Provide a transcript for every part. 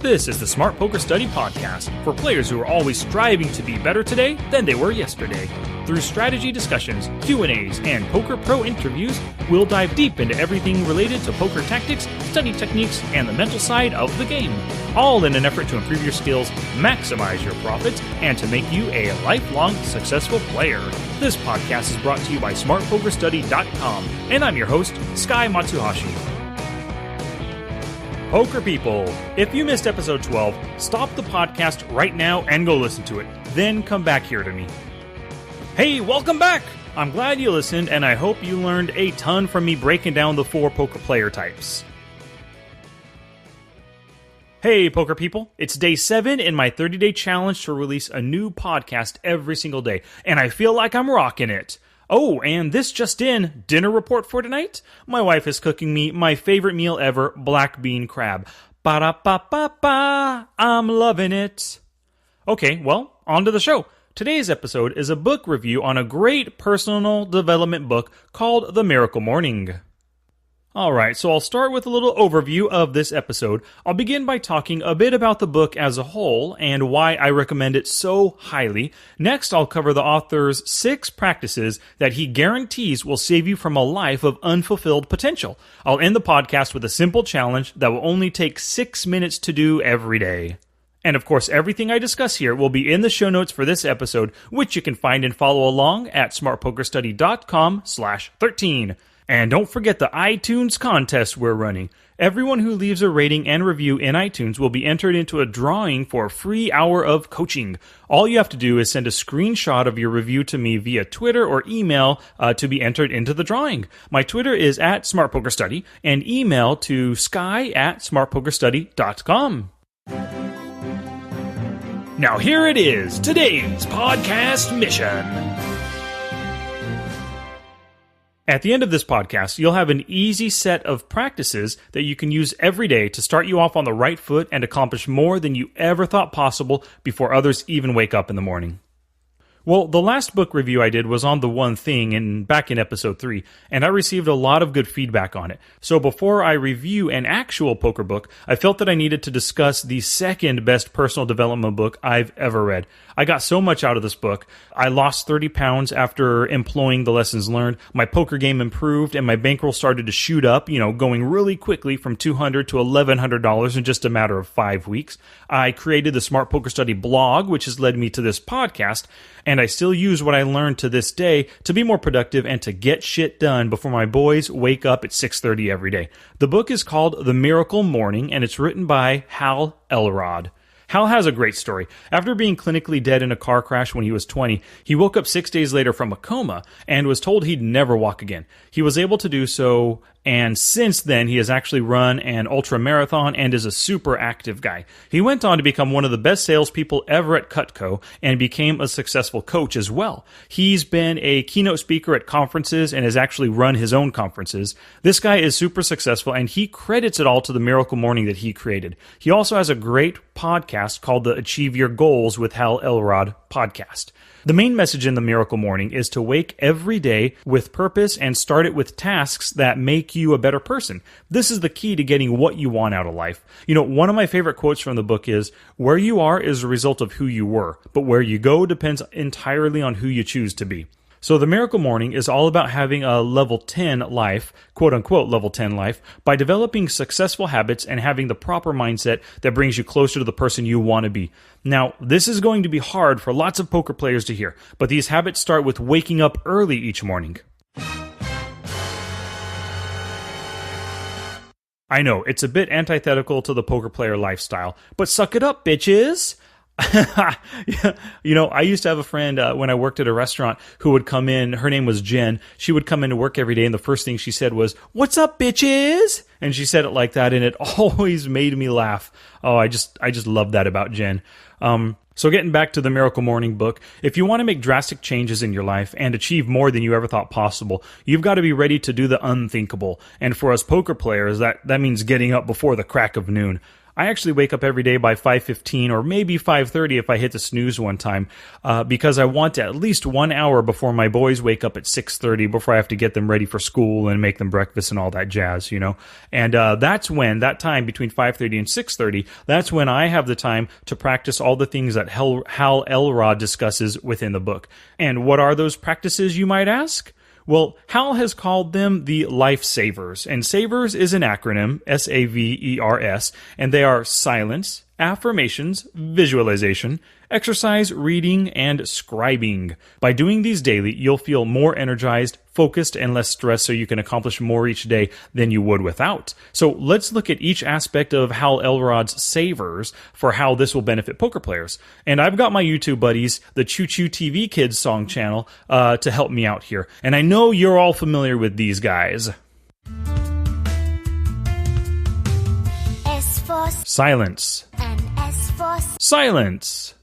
This is the Smart Poker Study Podcast for players who are always striving to be better today than they were yesterday. Through strategy discussions, Q&As, and Poker Pro interviews, we'll dive deep into everything related to poker tactics, study techniques, and the mental side of the game. All in an effort to improve your skills, maximize your profits, and to make you a lifelong successful player. This podcast is brought to you by SmartPokerStudy.com, and I'm your host, Sky Matsuhashi. Poker people, if you missed episode 12, stop the podcast right now and go listen to it. Then come back here to me. Hey, welcome back! I'm glad you listened, and I hope you learned a ton from me breaking down the 4 poker player types. Hey, poker people, it's day 7 in my 30-day challenge to release a new podcast every single day, and I feel like I'm rocking it. Oh, and this just in, dinner report for tonight? My wife is cooking me my favorite meal ever, black bean crab. Ba-da-ba-ba-ba, I'm loving it. Okay, well, on to the show. Today's episode is a book review on a great personal development book called The Miracle Morning. Alright, so I'll start with a little overview of this episode. I'll begin by talking a bit about the book as a whole and why I recommend it so highly. Next, I'll cover the author's 6 practices that he guarantees will save you from a life of unfulfilled potential. I'll end the podcast with a simple challenge that will only take 6 minutes to do every day. And of course, everything I discuss here will be in the show notes for this episode, which you can find and follow along at smartpokerstudy.com/13. And don't forget the iTunes contest we're running. Everyone who leaves a rating and review in iTunes will be entered into a drawing for a free hour of coaching. All you have to do is send a screenshot of your review to me via Twitter or email to be entered into the drawing. My Twitter is at smartpokerstudy and email to sky@smartpokerstudy.com. Now here it is, today's podcast mission. At the end of this podcast, you'll have an easy set of practices that you can use every day to start you off on the right foot and accomplish more than you ever thought possible before others even wake up in the morning. Well, the last book review I did was on The One Thing back in episode 3, and I received a lot of good feedback on it. So before I review an actual poker book, I felt that I needed to discuss the second best personal development book I've ever read. I got so much out of this book. I lost 30 pounds after employing the lessons learned. My poker game improved, and my bankroll started to shoot up, going really quickly from $200 to $1,100 in just a matter of 5 weeks. I created the Smart Poker Study blog, which has led me to this podcast, and I still use what I learned to this day to be more productive and to get shit done before my boys wake up at 6:30 every day. The book is called The Miracle Morning, and it's written by Hal Elrod. Hal has a great story. After being clinically dead in a car crash when he was 20, he woke up 6 days later from a coma and was told he'd never walk again. He was able to do so, and since then he has actually run an ultra marathon and is a super active guy. He went on to become one of the best salespeople ever at Cutco and became a successful coach as well. He's been a keynote speaker at conferences and has actually run his own conferences. This guy is super successful, and he credits it all to the Miracle Morning that he created. He also has a great podcast called the Achieve Your Goals with Hal Elrod podcast. The main message in The Miracle Morning is to wake every day with purpose and start it with tasks that make you a better person. This is the key to getting what you want out of life. One of my favorite quotes from the book is, "Where you are is a result of who you were, but where you go depends entirely on who you choose to be." So The Miracle Morning is all about having a level 10 life, quote-unquote level 10 life, by developing successful habits and having the proper mindset that brings you closer to the person you want to be. Now, this is going to be hard for lots of poker players to hear, but these habits start with waking up early each morning. I know, it's a bit antithetical to the poker player lifestyle, but suck it up, bitches! I used to have a friend when I worked at a restaurant who would come in. Her name was Jen. She would come into work every day, and the first thing she said was, "What's up, bitches?" And she said it like that, and it always made me laugh. Oh, I just love that about Jen. So getting back to the Miracle Morning book, if you want to make drastic changes in your life and achieve more than you ever thought possible, you've got to be ready to do the unthinkable. And for us poker players, that means getting up before the crack of noon. I actually wake up every day by 5:15 or maybe 5:30 if I hit the snooze one time, because I want at least 1 hour before my boys wake up at 6:30 before I have to get them ready for school and make them breakfast and all that jazz, And that's when, that time between 5:30 and 6:30, that's when I have the time to practice all the things that Hal Elrod discusses within the book. And what are those practices, you might ask? Well, Hal has called them the Life-Savers, and SAVERS is an acronym, S-A-V-E-R-S, and they are silence, affirmations, visualization, exercise, reading, and scribing. By doing these daily, you'll feel more energized, focused, and less stressed so you can accomplish more each day than you would without. So let's look at each aspect of Hal Elrod's SAVERS for how this will benefit poker players. And I've got my YouTube buddies, the Choo Choo TV Kids song channel, to help me out here. And I know you're all familiar with these guys. S for Silence. and S for Silence.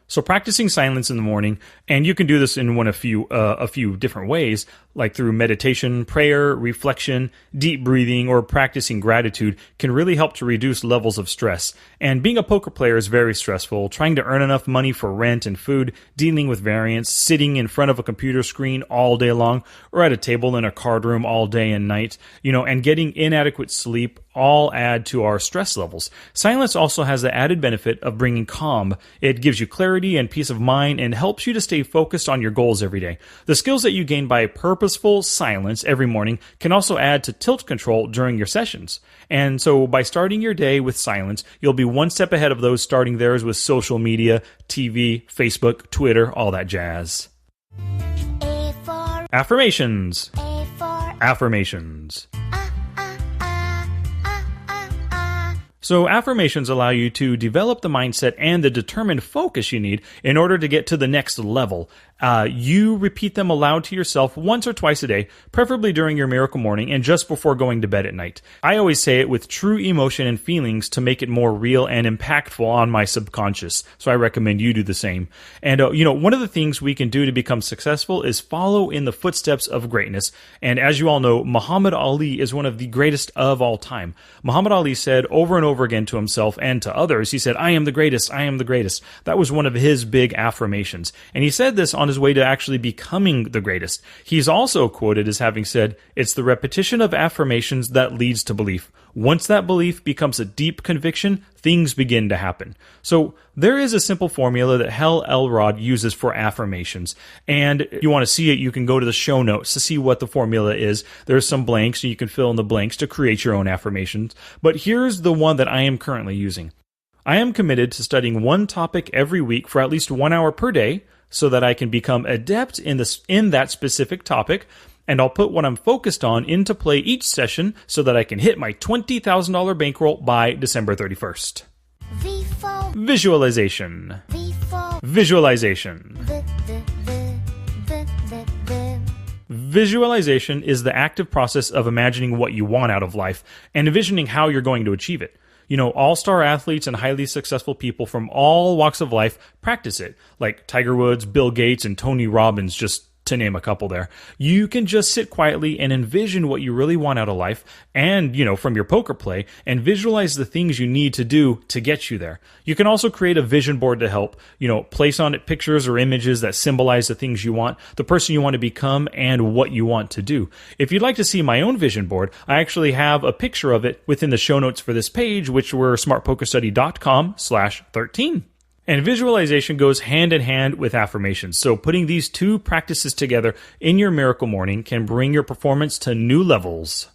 So practicing silence in the morning, and you can do this in a few different ways, like through meditation, prayer, reflection, deep breathing, or practicing gratitude, can really help to reduce levels of stress. And being a poker player is very stressful. Trying to earn enough money for rent and food, dealing with variance, sitting in front of a computer screen all day long, or at a table in a card room all day and night, and getting inadequate sleep all add to our stress levels. Silence also has the added benefit of bringing calm. It gives you clarity and peace of mind and helps you to stay focused on your goals every day. The skills that you gain by purposeful silence every morning can also add to tilt control during your sessions. And so by starting your day with silence, you'll be one step ahead of those starting theirs with social media, TV, Facebook, Twitter, all that jazz. A for Affirmations. A for Affirmations. So affirmations allow you to develop the mindset and the determined focus you need in order to get to the next level. You repeat them aloud to yourself once or twice a day, preferably during your miracle morning and just before going to bed at night. I always say it with true emotion and feelings to make it more real and impactful on my subconscious. So I recommend you do the same. And, one of the things we can do to become successful is follow in the footsteps of greatness. And as you all know, Muhammad Ali is one of the greatest of all time. Muhammad Ali said over and over again to himself and to others, he said, "I am the greatest, I am the greatest." That was one of his big affirmations. And he said this on his way to actually becoming the greatest. He's also quoted as having said, "It's the repetition of affirmations that leads to belief. Once that belief becomes a deep conviction, things begin to happen." So there is a simple formula that Hal Elrod uses for affirmations. And if you want to see it, you can go to the show notes to see what the formula is. There's some blanks, and you can fill in the blanks to create your own affirmations. But here's the one that I am currently using. I am committed to studying one topic every week for at least 1 hour per day so that I can become adept in that specific topic, and I'll put what I'm focused on into play each session so that I can hit my $20,000 bankroll by December 31st. V for Visualization. V for Visualization. Visualization is the active process of imagining what you want out of life and envisioning how you're going to achieve it. All-star athletes and highly successful people from all walks of life practice it, like Tiger Woods, Bill Gates, and Tony Robbins, just to name a couple there. You can just sit quietly and envision what you really want out of life and, from your poker play, and visualize the things you need to do to get you there. You can also create a vision board to help, place on it pictures or images that symbolize the things you want, the person you want to become, and what you want to do. If you'd like to see my own vision board, I actually have a picture of it within the show notes for this page, which were smartpokerstudy.com/13. And visualization goes hand in hand with affirmations. So putting these two practices together in your miracle morning can bring your performance to new levels.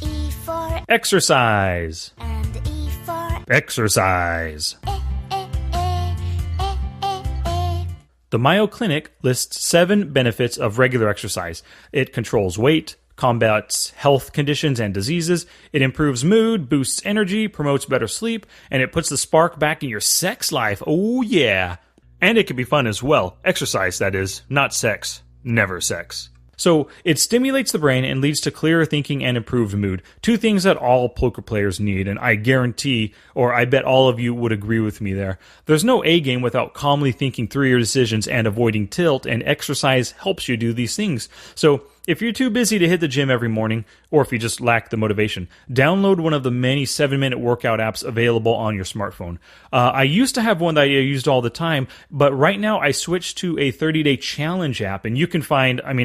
E for Exercise. and E for Exercise. E. The Mayo Clinic lists 7 benefits of regular exercise. It controls weight, combats health conditions and diseases, it improves mood, boosts energy, promotes better sleep, and it puts the spark back in your sex life. Oh yeah! And it can be fun as well. Exercise, that is, not sex. Never sex. So it stimulates the brain and leads to clearer thinking and improved mood. 2 things that all poker players need, and I guarantee, or I bet all of you would agree with me there. There's no A game without calmly thinking through your decisions and avoiding tilt, and exercise helps you do these things. So If you're too busy to hit the gym every morning, or if you just lack the motivation, download one of the many 7-minute workout apps available on your smartphone. I used to have one that I used all the time, but right now I switched to a 30-day challenge app, and you can find, within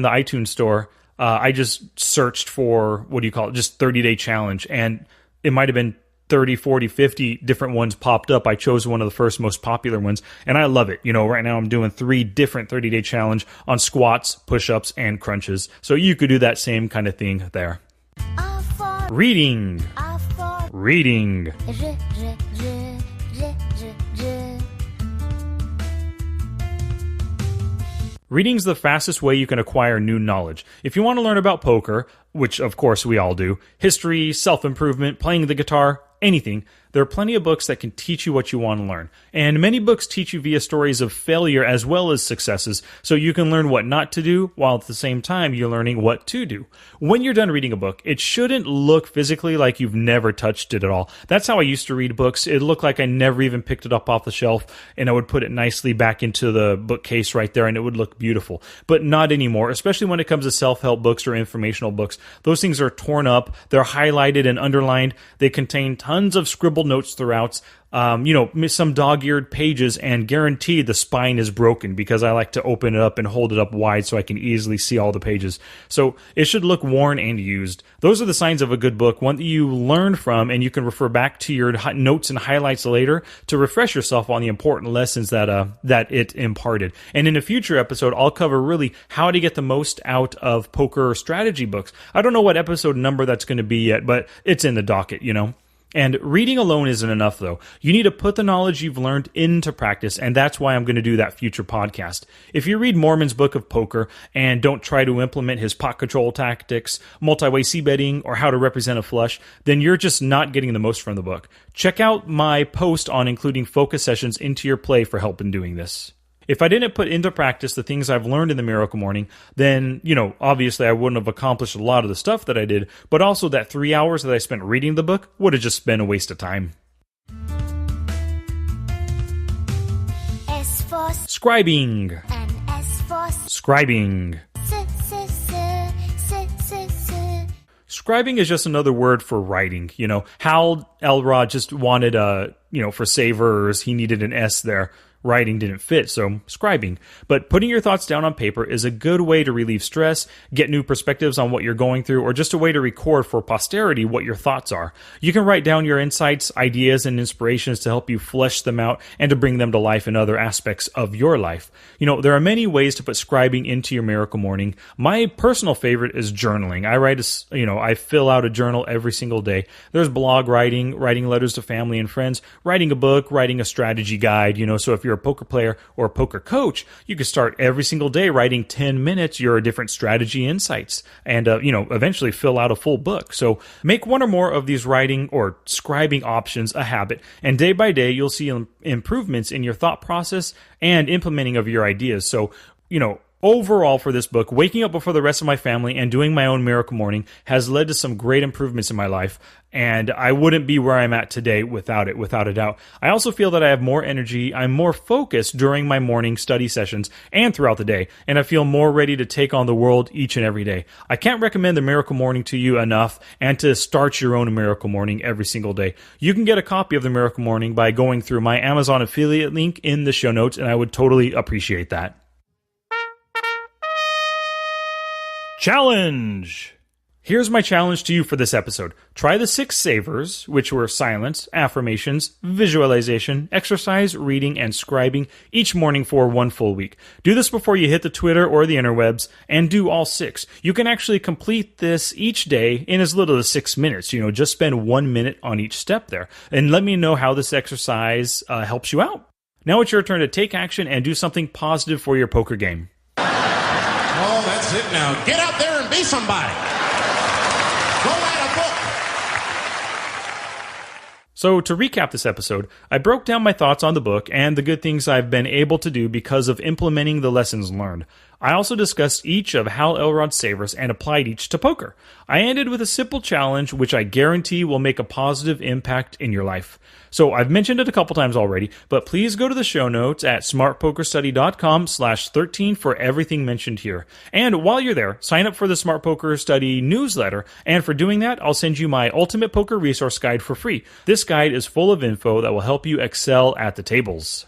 the iTunes store, I just searched for, just 30-day challenge, and it might have been 30, 40, 50 different ones popped up. I chose one of the first most popular ones, and I love it. Right now I'm doing 3 different 30-day challenge on squats, push-ups, and crunches. So you could do that same kind of thing there. Reading. Reading. Reading's the fastest way you can acquire new knowledge. If you want to learn about poker, which of course we all do, history, self-improvement, playing the guitar, anything, there are plenty of books that can teach you what you want to learn. And many books teach you via stories of failure as well as successes, so you can learn what not to do, while at the same time you're learning what to do. When you're done reading a book, it shouldn't look physically like you've never touched it at all. That's how I used to read books. It looked like I never even picked it up off the shelf, and I would put it nicely back into the bookcase right there, and it would look beautiful. But not anymore, especially when it comes to self-help books or informational books. Those things are torn up, they're highlighted and underlined, they contain tons of scribbled notes throughout, some dog-eared pages, and guaranteed the spine is broken because I like to open it up and hold it up wide so I can easily see all the pages. So it should look worn and used. Those are the signs of a good book, one that you learn from and you can refer back to your notes and highlights later to refresh yourself on the important lessons that it imparted. And in a future episode, I'll cover really how to get the most out of poker strategy books. I don't know what episode number that's going to be yet, but it's in the docket, And reading alone isn't enough, though. You need to put the knowledge you've learned into practice, and that's why I'm going to do that future podcast. If you read Mormon's Book of Poker and don't try to implement his pot control tactics, multi-way c-betting, or how to represent a flush, then you're just not getting the most from the book. Check out my post on including focus sessions into your play for help in doing this. If I didn't put into practice the things I've learned in the Miracle Morning, then, obviously I wouldn't have accomplished a lot of the stuff that I did, but also that 3 hours that I spent reading the book would have just been a waste of time. S for Scribing. and S for Scribing. Scribing is just another word for writing. How Elrod just wanted for S.A.V.E.R.S, he needed an S there. Writing didn't fit, so scribing. But putting your thoughts down on paper is a good way to relieve stress, get new perspectives on what you're going through, or just a way to record for posterity what your thoughts are. You can write down your insights, ideas, and inspirations to help you flesh them out and to bring them to life in other aspects of your life. There are many ways to put scribing into your Miracle Morning. My personal favorite is journaling. I fill out a journal every single day. There's blog writing, writing letters to family and friends, writing a book, writing a strategy guide, so if you're a poker player or a poker coach, you can start every single day writing 10 minutes your different strategy insights and, eventually fill out a full book. So make one or more of these writing or scribing options a habit, and day by day, you'll see improvements in your thought process and implementing of your ideas. So, overall for this book, waking up before the rest of my family and doing my own Miracle Morning has led to some great improvements in my life, and I wouldn't be where I'm at today without it, without a doubt. I also feel that I have more energy, I'm more focused during my morning study sessions and throughout the day, and I feel more ready to take on the world each and every day. I can't recommend the Miracle Morning to you enough, and to start your own Miracle Morning every single day. You can get a copy of the Miracle Morning by going through my Amazon affiliate link in the show notes, and I would totally appreciate that. Challenge! Here's my challenge to you for this episode. Try the 6 S.A.V.E.R.S, which were silence, affirmations, visualization, exercise, reading, and scribing each morning for 1 full week. Do this before you hit the Twitter or the interwebs, and do all 6. You can actually complete this each day in as little as 6 minutes. Just spend 1 minute on each step there. And let me know how this exercise helps you out. Now it's your turn to take action and do something positive for your poker game. Oh, that's it now. Get out there and be somebody. Go write a book. So to recap this episode, I broke down my thoughts on the book and the good things I've been able to do because of implementing the lessons learned. I also discussed each of Hal Elrod's S.A.V.E.R.S and applied each to poker. I ended with a simple challenge which I guarantee will make a positive impact in your life. So I've mentioned it a couple times already, but please go to the show notes at smartpokerstudy.com/13 for everything mentioned here. And while you're there, sign up for the Smart Poker Study newsletter, and for doing that, I'll send you my Ultimate Poker Resource Guide for free. This guide is full of info that will help you excel at the tables.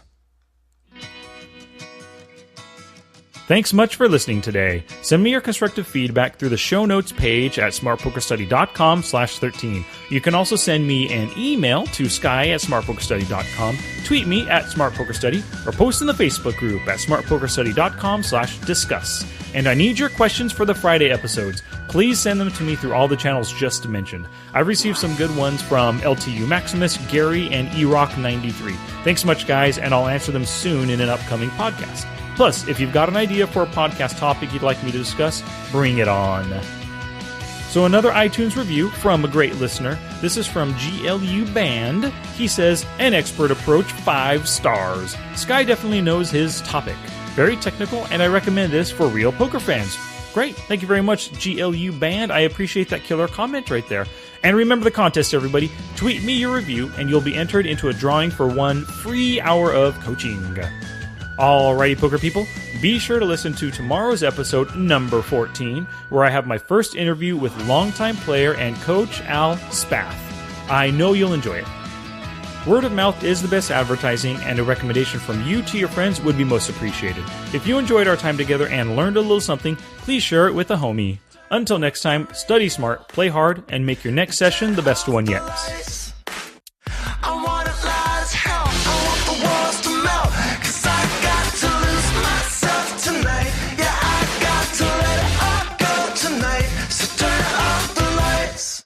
Thanks much for listening today. Send me your constructive feedback through the show notes page at smartpokerstudy.com/13. You can also send me an email to sky@smartpokerstudy.com, tweet me at smartpokerstudy, or post in the Facebook group at smartpokerstudy.com/discuss. And I need your questions for the Friday episodes. Please send them to me through all the channels just mentioned. I've received some good ones from LTU Maximus, Gary, and eRock93. Thanks much, guys, and I'll answer them soon in an upcoming podcast. Plus, if you've got an idea for a podcast topic you'd like me to discuss, bring it on. So another iTunes review from a great listener. This is from GLU Band. He says, an expert approach, 5 stars. Sky definitely knows his topic. Very technical, and I recommend this for real poker fans. Great. Thank you very much, GLU Band. I appreciate that killer comment right there. And remember the contest, everybody. Tweet me your review, and you'll be entered into a drawing for 1 free hour of coaching. Alrighty, poker people, be sure to listen to tomorrow's episode, number 14, where I have my first interview with longtime player and coach Al S.A.V.E.R.S. I know you'll enjoy it. Word of mouth is the best advertising, and a recommendation from you to your friends would be most appreciated. If you enjoyed our time together and learned a little something, please share it with a homie. Until next time, study smart, play hard, and make your next session the best one yet.